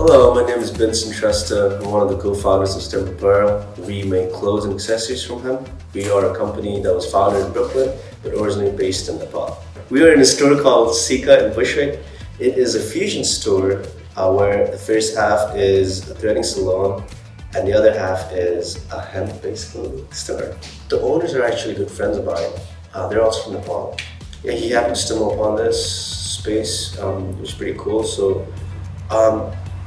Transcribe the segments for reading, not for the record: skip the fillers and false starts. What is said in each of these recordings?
Hello, my name is Binson Shrestha. I'm one of the co-founders of STEMP NYC. We make clothes and accessories from hemp. We are a company that was founded in Brooklyn, but originally based in Nepal. We are in a store called Sika in Bushwick. It is a fusion store where the first half is a threading salon and the other half is a hemp-based clothing store. The owners are actually good friends of mine. They're also from Nepal. Yeah, he happened to stumble upon this space, which is pretty cool. So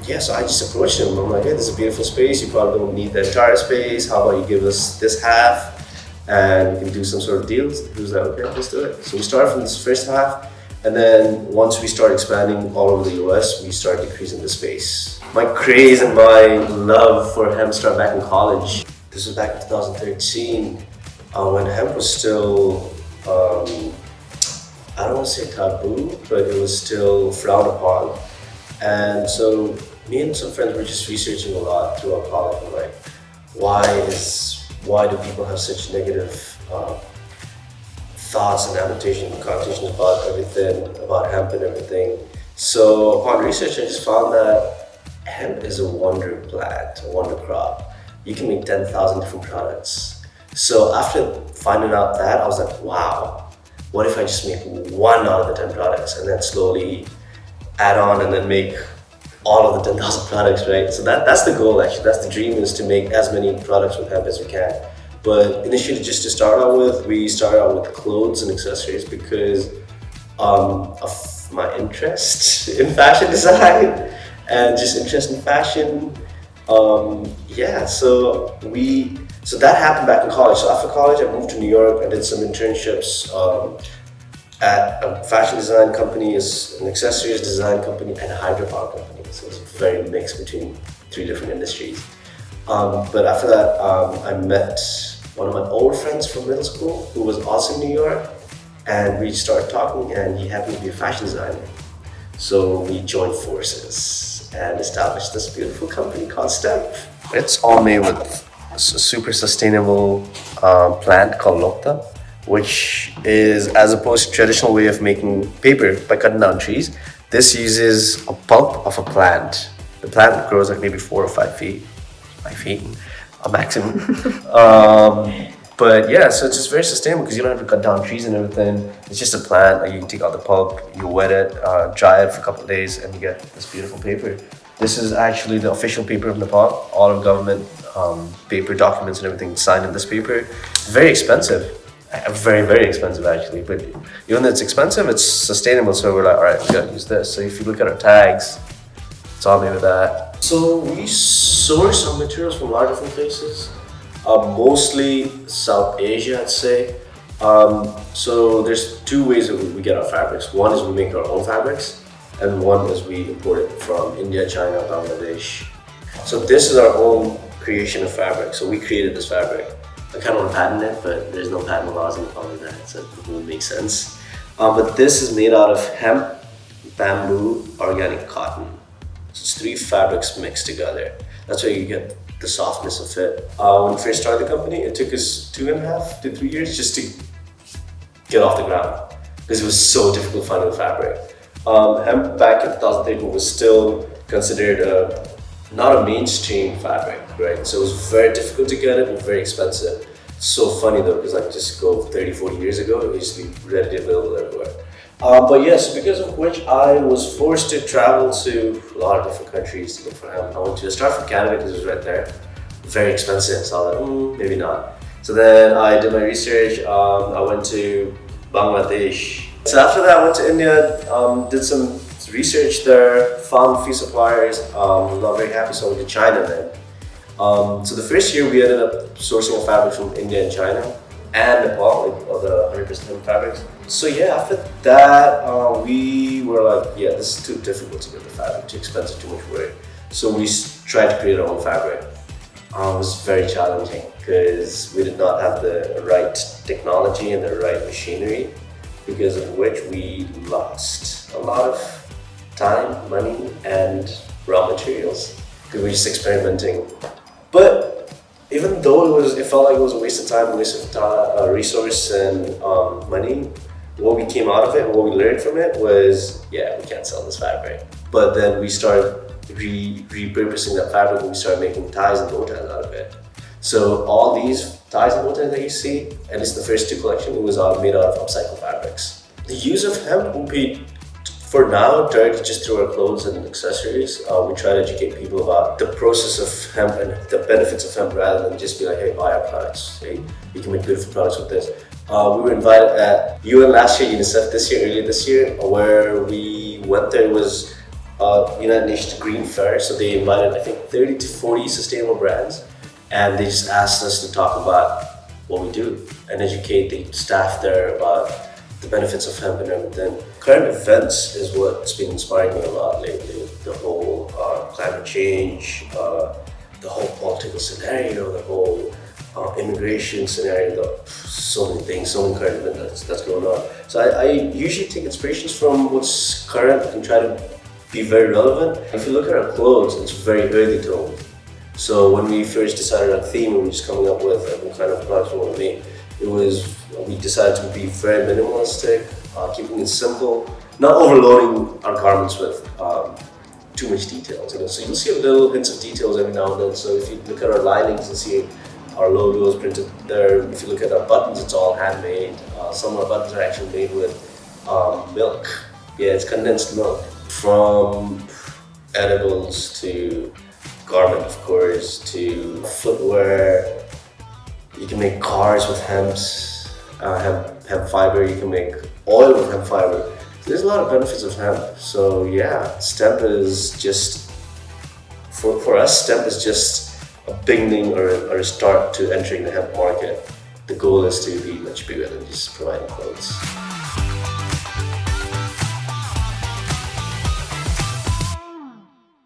I just approached him. I'm like, hey, this is a beautiful space. You probably don't need the entire space. How about you give us this half and we can do some sort of deals? He was like, okay, let's do it. So we started from this first half, and then once we started expanding all over the US, we started decreasing the space. My craze and my love for hemp started back in college. This was back in 2013 when hemp was still, I don't want to say taboo, but it was still frowned upon. And so me and some friends were just researching a lot throughout college. I'm like, why do people have such negative thoughts and annotations and connotations about everything, about hemp and everything? So upon research, I just found that hemp is a wonder plant, a wonder crop. You can make 10,000 different products. So after finding out that, I was like, wow, what if I just make one out of the 10 products and then slowly add on and then make all of the 10,000 products, right? So that's the goal actually, that's the dream, is to make as many products with hemp as we can. But initially, just to start out with, we started out with clothes and accessories because of my interest in fashion design and just interest in fashion. So that happened back in college. So after college, I moved to New York. I did some internships at a fashion design company, an accessories design company, and a hydropower company. So it's very mixed between three different industries. But after that, I met one of my old friends from middle school who was also in New York, and we started talking, and he happened to be a fashion designer. So we joined forces and established this beautiful company called STEMP. It's all made with a super sustainable plant called Lokta, which is, as opposed to traditional way of making paper by cutting down trees, this uses a pulp of a plant. The plant grows like maybe 4 or 5 feet, a maximum. But yeah, so it's just very sustainable because you don't have to cut down trees and everything. It's just a plant. Like, you can take out the pulp, you wet it, dry it for a couple of days, and you get this beautiful paper. This is actually the official paper of Nepal. All of government paper documents and everything signed in this paper. It's very expensive. Very, very expensive actually, but even though it's expensive, it's sustainable. So we're like, all right, we gotta use this. So if you look at our tags, it's all made with that. So we source our materials from a lot of different places, mostly South Asia, I'd say. So there's two ways that we get our fabrics. One is we make our own fabrics, and one is we import it from India, China, Bangladesh. So this is our own creation of fabric. So we created this fabric. I kind of want to patent it, but there's no patent laws in Nepal like that, so it wouldn't make sense. But this is made out of hemp, bamboo, organic cotton. So it's 3 fabrics mixed together. That's why you get the softness of it. When we first started the company, it took us 2.5 to 3 years just to get off the ground because it was so difficult finding the fabric. Hemp back in 2013 was still considered not a mainstream fabric, right? So it was very difficult to get it and very expensive. It's so funny though, because like just go 30, 40 years ago, it used to be readily available everywhere. But yes, because of which I was forced to travel to a lot of different countries to look for hemp. I went to start from Canada because it was right there. Very expensive, so I was like, maybe not. So then I did my research. I went to Bangladesh. So after that, I went to India, did some research there, found a few suppliers, was not very happy, so I went to China then. So the first year we ended up sourcing our fabrics from India and China and Nepal, like all the 100% fabrics. So yeah, after that, we were like, yeah, this is too difficult to get the fabric, too expensive, too much work. So we tried to create our own fabric. It was very challenging because we did not have the right technology and the right machinery, because of which we lost a lot of time, money, and raw materials because we're just experimenting. But even though it felt like it was a waste of time, a waste of time, resource, and money, what we came out of it, what we learned from it was, yeah, we can't sell this fabric. But then we started repurposing that fabric, and we started making ties and bow ties out of it. So all these ties and bow ties that you see, and it's the first 2 collection, it was all made out of upcycled fabrics. The use of hemp will be, for now, directly just through our clothes and accessories. We try to educate people about the process of hemp and the benefits of hemp, rather than just be like, hey, buy our products. Hey, you can make beautiful products with this. We were invited at UN last year, UNICEF earlier this year, where we went there. It was United Nations Green Fair, so they invited, I think, 30 to 40 sustainable brands, and they just asked us to talk about what we do and educate the staff there about the benefits of hemp and everything. Current events is what's been inspiring me a lot lately. The whole climate change, the whole political scenario, the whole immigration scenario, so many things, so many current events that's going on. So I usually take inspirations from what's current and try to be very relevant. If you look at our clothes, it's very earthy toned. So when we first decided our theme, we were just coming up with what kind of products we want to make. We decided to be very minimalistic, keeping it simple, not overloading our garments with too much details. So you'll see little hints of details every now and then. So if you look at our linings, you'll see our logos printed there. If you look at our buttons, it's all handmade. Some of our buttons are actually made with milk. Yeah, it's condensed milk. From edibles to garment, of course, to footwear. You can make cars with hemp fiber. You can make oil with hemp fiber. There's a lot of benefits of hemp. So yeah, STEMP is just, for us, STEMP is just a beginning or a start to entering the hemp market. The goal is to be much bigger than just providing clothes.